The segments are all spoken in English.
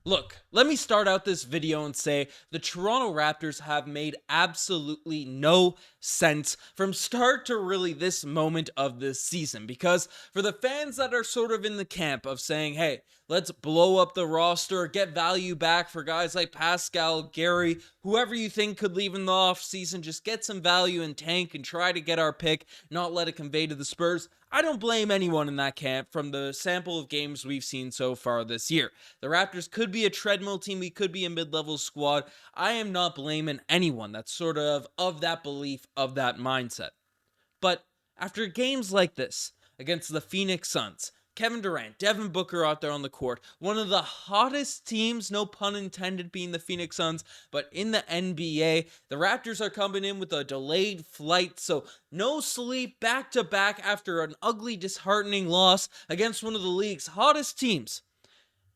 Look, let me start out this video and say the Toronto Raptors have made absolutely no sense from start to really this moment of this season. Because for the fans that are sort of in the camp of saying, hey, let's blow up the roster, get value back for guys like Pascal, Gary, whoever you think could leave in the offseason, just get some value in tank and try to get our pick, not let it convey to the Spurs. I don't blame anyone in that camp from the sample of games we've seen so far this year. The Raptors could be a treadmill team. We could be a mid-level squad. I am not blaming anyone that's sort of that belief, of that mindset. But after games like this against the Phoenix Suns, Kevin Durant, Devin Booker out there on the court, one of the hottest teams, no pun intended, being the Phoenix Suns, but in the NBA, the Raptors are coming in with a delayed flight, so no sleep, back to back after an ugly, disheartening loss against one of the league's hottest teams.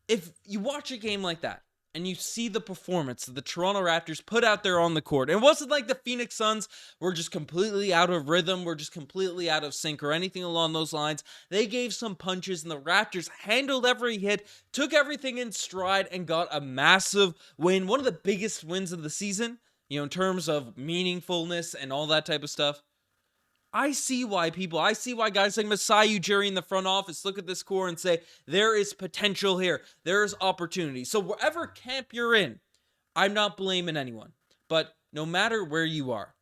If you watch a game like that and you see the performance that the Toronto Raptors put out there on the court, and it wasn't like the Phoenix Suns were just completely out of rhythm, were just completely out of sync or anything along those lines. They gave some punches and the Raptors handled every hit, took everything in stride, and got a massive win. One of the biggest wins of the season, in terms of meaningfulness and all that type of stuff. I see why guys like Masai Ujiri in the front office look at this core and say, there is potential here. There is opportunity. So wherever camp you're in, I'm not blaming anyone. But no matter where you are,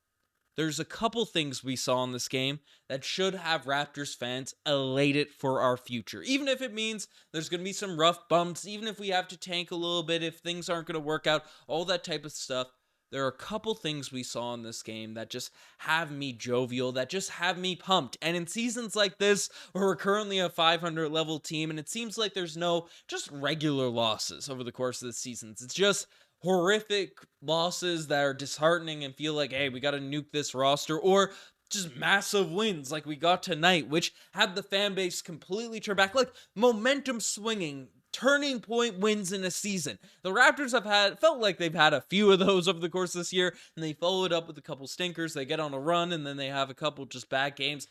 there's a couple things we saw in this game that should have Raptors fans elated for our future. Even if it means there's going to be some rough bumps, even if we have to tank a little bit, if things aren't going to work out, all that type of stuff. There are a couple things we saw in this game that just have me jovial, that just have me pumped. And in seasons like this, where we're currently a 500 level team, and it seems like there's no just regular losses over the course of the seasons. It's just horrific losses that are disheartening and feel like, hey, we got to nuke this roster, or just massive wins like we got tonight, which had the fan base completely turn back, like momentum swinging, turning point wins in a season. The Raptors felt like they've had a few of those over the course of this year, and they followed up with a couple stinkers. They get on a run, and then they have a couple just bad games.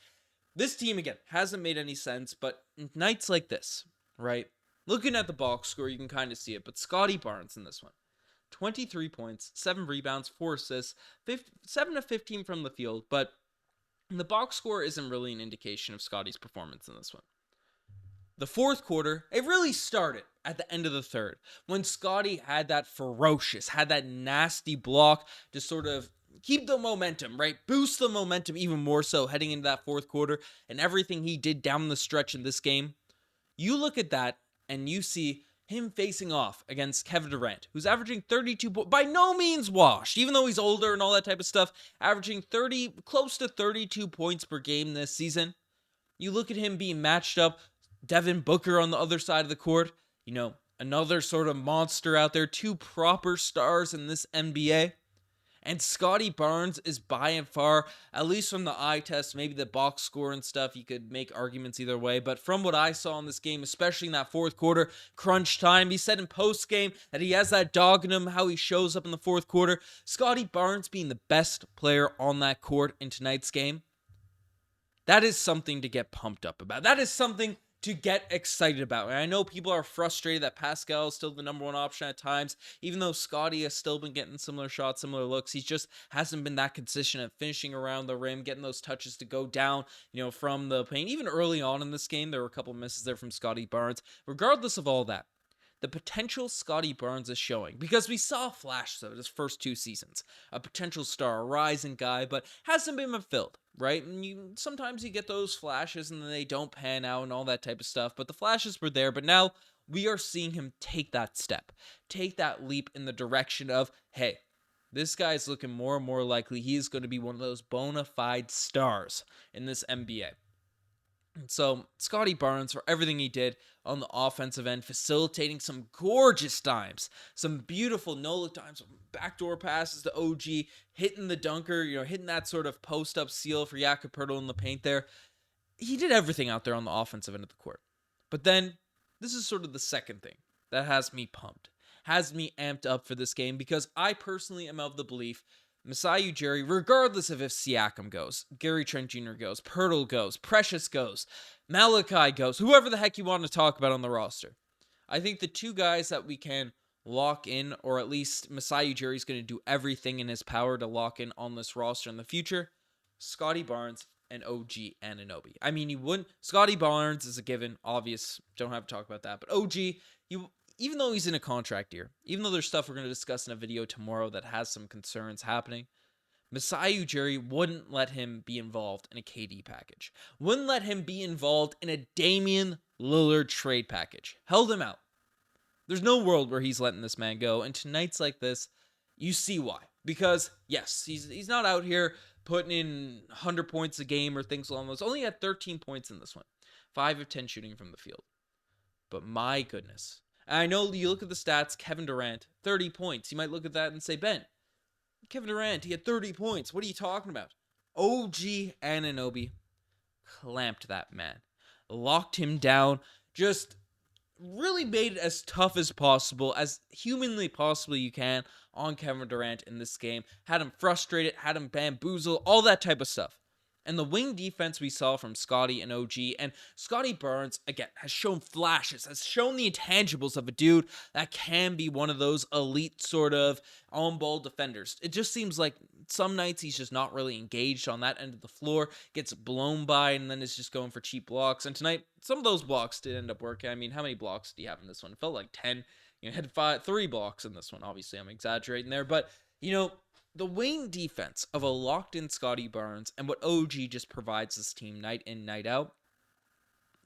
This team, again, hasn't made any sense, but nights like this, right? Looking at the box score, you can kind of see it, but Scotty Barnes in this one. 23 points, 7 rebounds, 4 assists, 7 of 15 from the field, but the box score isn't really an indication of Scotty's performance in this one. The fourth quarter, it really started at the end of the third when Scotty had that nasty block to sort of keep the momentum, right? Boost the momentum even more so heading into that fourth quarter, and everything he did down the stretch in this game. You look at that and you see him facing off against Kevin Durant, who's averaging 32, by no means washed, even though he's older and all that type of stuff, averaging close to 32 points per game this season. You look at him being matched up, Devin Booker on the other side of the court, another sort of monster out there, two proper stars in this NBA. And Scotty Barnes is by and far, at least from the eye test, maybe the box score and stuff, you could make arguments either way. But from what I saw in this game, especially in that fourth quarter, crunch time, he said in post game that he has that dog in him, how he shows up in the fourth quarter. Scotty Barnes being the best player on that court in tonight's game, that is something to get pumped up about. That is something to get excited about. And I know people are frustrated that Pascal is still the number one option at times, even though Scotty has still been getting similar shots, similar looks. He just hasn't been that consistent at finishing around the rim, getting those touches to go down, from the paint. Even early on in this game, there were a couple misses there from Scotty Barnes. Regardless of all that, the potential Scotty Barnes is showing, because we saw flashes of his first two seasons, a potential star, a rising guy, but hasn't been fulfilled, right? And sometimes you get those flashes and then they don't pan out and all that type of stuff, but the flashes were there. But now we are seeing him take that step, take that leap in the direction of, hey, this guy's looking more and more likely he is going to be one of those bona fide stars in this NBA. And so Scotty Barnes, for everything he did on the offensive end, facilitating some gorgeous dimes, some beautiful no-look dimes, backdoor passes to OG, hitting the dunker, hitting that sort of post-up seal for Jakob Poeltl in the paint there. He did everything out there on the offensive end of the court. But then, this is sort of the second thing that has me pumped, has me amped up for this game, because I personally am of the belief Masai Ujiri, regardless of if Siakam goes, Gary Trent Jr. goes, Poeltl goes, Precious goes, Malachi goes, whoever the heck you want to talk about on the roster. I think the two guys that we can lock in, or at least Masai Ujiri is going to do everything in his power to lock in on this roster in the future, Scotty Barnes and OG Anunoby. I mean, you wouldn't. Scotty Barnes is a given, obvious. Don't have to talk about that. But OG, even though he's in a contract year, even though there's stuff we're going to discuss in a video tomorrow that has some concerns happening, Masai Ujiri wouldn't let him be involved in a KD package. Wouldn't let him be involved in a Damian Lillard trade package. Held him out. There's no world where he's letting this man go. And tonight's like this, you see why. Because, yes, he's not out here putting in 100 points a game or things along those. Only had 13 points in this one. 5 of 10 shooting from the field. But my goodness. And I know you look at the stats, Kevin Durant, 30 points. You might look at that and say, Ben, Kevin Durant, he had 30 points. What are you talking about? OG Anunoby clamped that man. Locked him down. Just really made it as tough as possible, as humanly possible you can on Kevin Durant in this game. Had him frustrated, had him bamboozled, all that type of stuff. And the wing defense we saw from Scotty and OG, and Scotty Barnes, again, has shown flashes, has shown the intangibles of a dude that can be one of those elite sort of on-ball defenders. It just seems like some nights he's just not really engaged on that end of the floor, gets blown by, and then is just going for cheap blocks. And tonight, some of those blocks did end up working. I mean, how many blocks do you have in this one? It felt like 10. Had 3 blocks in this one. Obviously, I'm exaggerating there, but, the wing defense of a locked-in Scotty Barnes and what OG just provides this team night in, night out,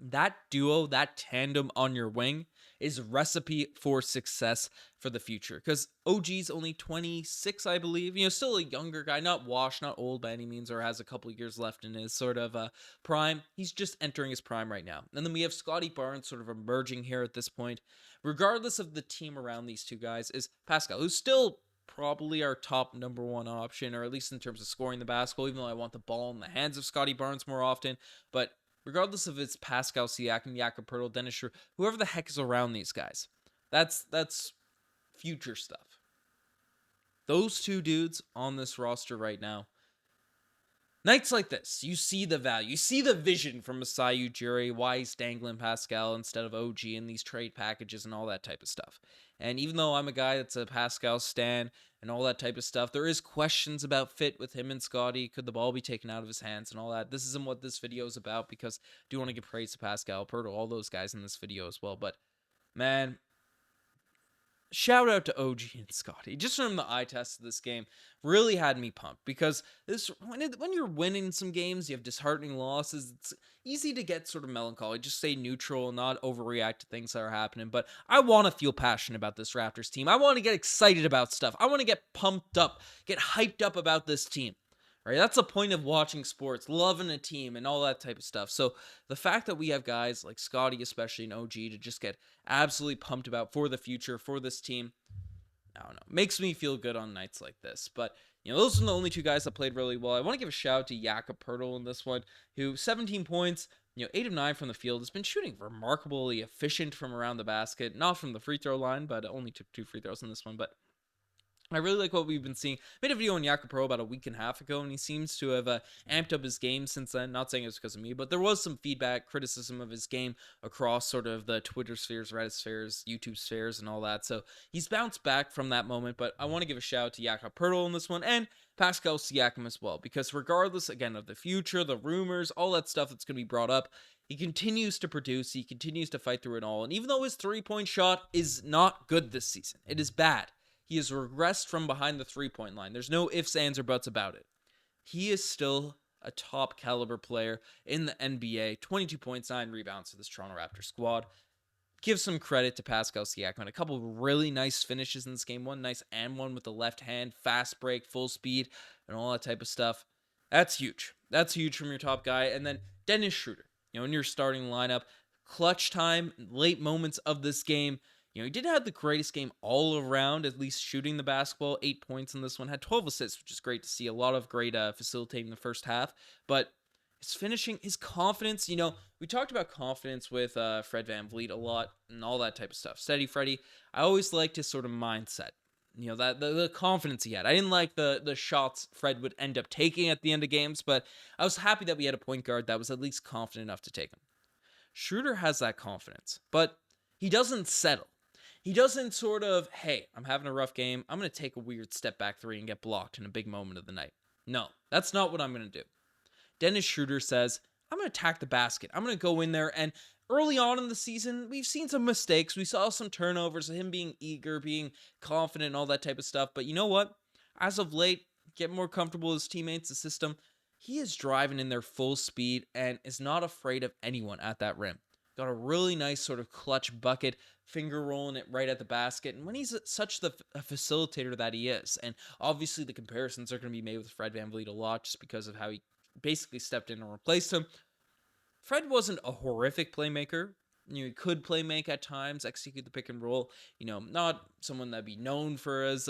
that duo, that tandem on your wing is a recipe for success for the future. Because OG's only 26, I believe. Still a younger guy, not washed, not old by any means, or has a couple years left in his sort of prime. He's just entering his prime right now. And then we have Scotty Barnes sort of emerging here at this point. Regardless of the team around these two guys, is Pascal, who's still probably our top number one option, or at least in terms of scoring the basketball, even though I want the ball in the hands of Scotty Barnes more often. But regardless if it's Pascal Siakam, Jakob Poeltl, Dennis Schroeder, whoever the heck is around these guys, that's future stuff. Those two dudes on this roster right now, nights like this, you see the value, you see the vision from Masai Ujiri, why he's dangling Pascal instead of OG in these trade packages and all that type of stuff. And even though I'm a guy that's a Pascal stan and all that type of stuff, there is questions about fit with him and Scotty. Could the ball be taken out of his hands and all that? This isn't what this video is about, because I do want to give praise to Pascal, Poeltl, all those guys in this video as well. But, man, shout out to OG and Scotty. Just from the eye test of this game, really had me pumped, because when you're winning some games, you have disheartening losses, it's easy to get sort of melancholy, just stay neutral, not overreact to things that are happening. But I want to feel passionate about this Raptors team. I want to get excited about stuff. I want to get pumped up, get hyped up about this team. Right? That's the point of watching sports, loving a team and all that type of stuff. So the fact that we have guys like Scotty, especially, and OG to just get absolutely pumped about for the future, for this team, I don't know, makes me feel good on nights like this. But, those are the only two guys that played really well. I want to give a shout out to Jakob Poeltl in this one, who 17 points, 8 of 9 from the field, has been shooting remarkably efficient from around the basket, not from the free throw line, but only took 2 free throws in this one. But I really like what we've been seeing. Made a video on Jakob Poeltl about a week and a half ago, and he seems to have amped up his game since then. Not saying it was because of me, but there was some feedback, criticism of his game across sort of the Twitter spheres, Reddit spheres, YouTube spheres, and all that. So he's bounced back from that moment, but I want to give a shout out to Jakob Poeltl in this one, and Pascal Siakam as well, because regardless, again, of the future, the rumors, all that stuff that's going to be brought up, he continues to produce, he continues to fight through it all, and even though his three-point shot is not good this season, it is bad. He has regressed from behind the three-point line. There's no ifs, ands, or buts about it. He is still a top caliber player in the NBA. 22 points, 9 rebounds for this Toronto Raptors squad. Give some credit to Pascal Siakam. A couple of really nice finishes in this game. One nice and one with the left hand, fast break, full speed, and all that type of stuff. That's huge. That's huge from your top guy. And then Dennis Schroeder, in your starting lineup, clutch time, late moments of this game. He did have the greatest game all around, at least shooting the basketball. 8 points in this one. Had 12 assists, which is great to see. A lot of great facilitating the first half. But his finishing, his confidence, we talked about confidence with Fred VanVleet a lot and all that type of stuff. Steady Freddy. I always liked his sort of mindset. That the confidence he had. I didn't like the shots Fred would end up taking at the end of games, but I was happy that we had a point guard that was at least confident enough to take him. Schroeder has that confidence, but he doesn't settle. He doesn't sort of, hey, I'm having a rough game. I'm going to take a weird step back three and get blocked in a big moment of the night. No, that's not what I'm going to do. Dennis Schroeder says, I'm going to attack the basket. I'm going to go in there. And early on in the season, we've seen some mistakes. We saw some turnovers, him being eager, being confident, and all that type of stuff. But you know what? As of late, get more comfortable with his teammates, the system. He is driving in their full speed and is not afraid of anyone at that rim. Got a really nice sort of clutch bucket, finger rolling it right at the basket. And when he's such a facilitator that he is, and obviously the comparisons are going to be made with Fred VanVleet a lot just because of how he basically stepped in and replaced him. Fred wasn't a horrific playmaker. He could play make at times, execute the pick and roll. Not someone that'd be known for as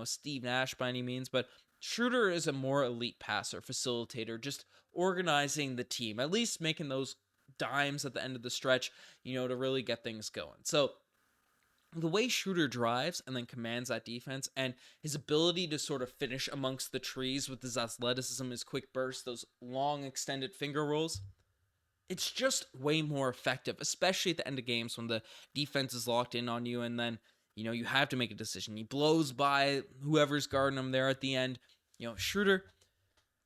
Steve Nash by any means, but Schroeder is a more elite passer, facilitator, just organizing the team, at least making those dimes at the end of the stretch, to really get things going. So the way Schroeder drives and then commands that defense, and his ability to sort of finish amongst the trees with his athleticism, his quick bursts, those long extended finger rolls, it's just way more effective, especially at the end of games when the defense is locked in on you and then, you have to make a decision. He blows by whoever's guarding him there at the end. Schroeder,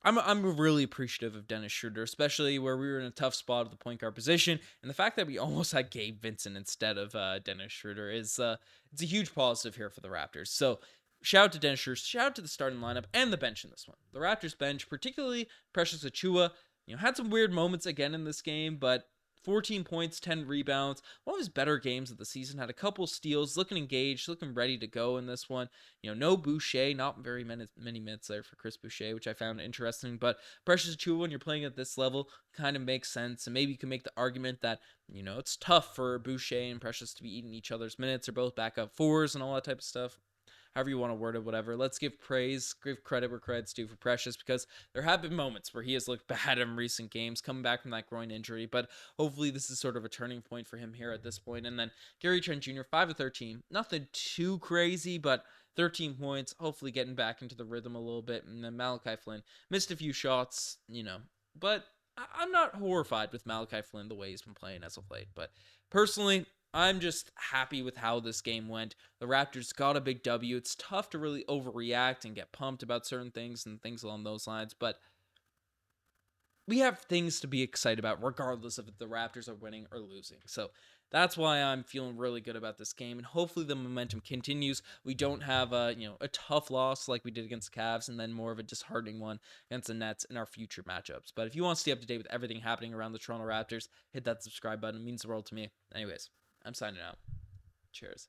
I'm really appreciative of Dennis Schroeder, especially where we were in a tough spot at the point guard position, and the fact that we almost had Gabe Vincent instead of Dennis Schroeder is it's a huge positive here for the Raptors. So shout out to Dennis Schroeder, shout out to the starting lineup and the bench in this one. The Raptors bench, particularly Precious Achiuwa, had some weird moments again in this game, but 14 points, 10 rebounds, one of his better games of the season, had a couple steals, looking engaged, looking ready to go in this one. No Boucher, not very many minutes there for Chris Boucher, which I found interesting, but Precious Achiuwa, when you're playing at this level, kind of makes sense, and maybe you can make the argument that, it's tough for Boucher and Precious to be eating each other's minutes. They're both backup fours and all that type of stuff. However you want to word it, whatever. Let's give credit where credit's due for Precious, because there have been moments where he has looked bad in recent games, coming back from that groin injury, but hopefully this is sort of a turning point for him here at this point. And then Gary Trent Jr., 5 of 13. Nothing too crazy, but 13 points, hopefully getting back into the rhythm a little bit. And then Malachi Flynn missed a few shots, but I'm not horrified with Malachi Flynn the way he's been playing as of late. But personally, I'm just happy with how this game went. The Raptors got a big W. It's tough to really overreact and get pumped about certain things and things along those lines, but we have things to be excited about regardless of if the Raptors are winning or losing. So that's why I'm feeling really good about this game, and hopefully the momentum continues. We don't have a tough loss like we did against the Cavs, and then more of a disheartening one against the Nets in our future matchups. But if you want to stay up to date with everything happening around the Toronto Raptors, hit that subscribe button. It means the world to me. Anyways, I'm signing out. Cheers.